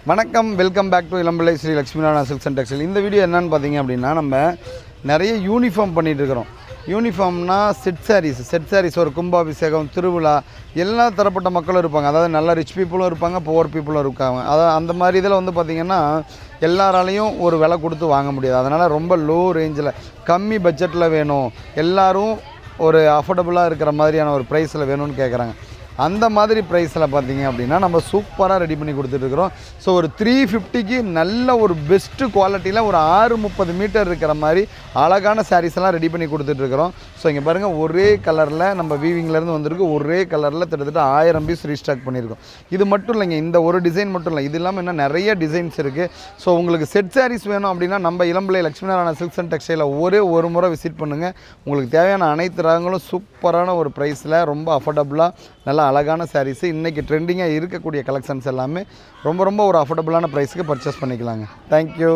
வணக்கம், welcome back to Elampillai Sri Lakshmi Narayana silks and textile. இந்த video என்னென்னு பார்த்தீங்க அப்படின்னா, நம்ம நிறைய யூனிஃபார்ம் பண்ணிகிட்ருக்கிறோம். யூனிஃபார்ம்னா செட் சாரீஸ் ஒரு கும்பாபிஷேகம், திருவிழா, எல்லா தரப்பட்ட மக்களும் இருப்பாங்க. அதாவது நல்ல ரிச் பீப்புளும் இருப்பாங்க, புவர் பீப்புளும் இருக்காங்க. அதாவது அந்த மாதிரி இதில் வந்து பார்த்திங்கன்னா எல்லாராலையும் ஒரு விலை கொடுத்து வாங்க முடியாது. அதனால் ரொம்ப லோ ரேஞ்சில் கம்மி பட்ஜெட்டில் வேணும், எல்லோரும் ஒரு அஃபோர்டபுளாக இருக்கிற மாதிரியான ஒரு ப்ரைஸில் வேணும்னு கேட்குறாங்க. அந்த மாதிரி ப்ரைஸில் பார்த்தீங்க அப்படின்னா நம்ம சூப்பராக ரெடி பண்ணி கொடுத்துட்ருக்குறோம். ஸோ ஒரு 350க்கு நல்ல ஒரு பெஸ்ட்டு குவாலிட்டியில் ஒரு 630 மீட்டர் இருக்கிற மாதிரி அழகான சாரீஸ்லாம் ரெடி பண்ணி கொடுத்துட்ருக்குறோம். ஸோ இங்கே பாருங்கள், ஒரே கலரில் நம்ம வீவிங்லேருந்து வந்திருக்கு. ஒரே கலரில் கிட்டத்தட்ட 1000 பீஸ் ரீஸ்டாக் பண்ணியிருக்கோம். இது மட்டும் இல்லைங்க, இந்த ஒரு டிசைன் மட்டும் இல்லை, இது இல்லாமல் இன்னும் நிறைய டிசைன்ஸ் இருக்குது. ஸோ உங்களுக்கு செட் சாரீஸ் வேணும் அப்படின்னா நம்ம இளம்பிள்ளை லட்சுமி நாராயணா சில்க்ஸ் அண்ட் டெக்ஸ்டைலை ஒரு முறை விசிட் பண்ணுங்கள். உங்களுக்கு தேவையான அனைத்து ரகங்களும் சூப்பரான ஒரு ப்ரைஸில் ரொம்ப அஃபோர்டபுளாக நல்லா அழகான சாரீஸு, இன்றைக்கி ட்ரெண்டிங்காக இருக்கக்கூடிய கலெக்ஷன்ஸ் எல்லாமே ரொம்ப ஒரு அஃபோர்டபுளான ப்ரைஸுக்கு பர்ச்சேஸ் பண்ணிக்கலாங்க. தேங்க்யூ.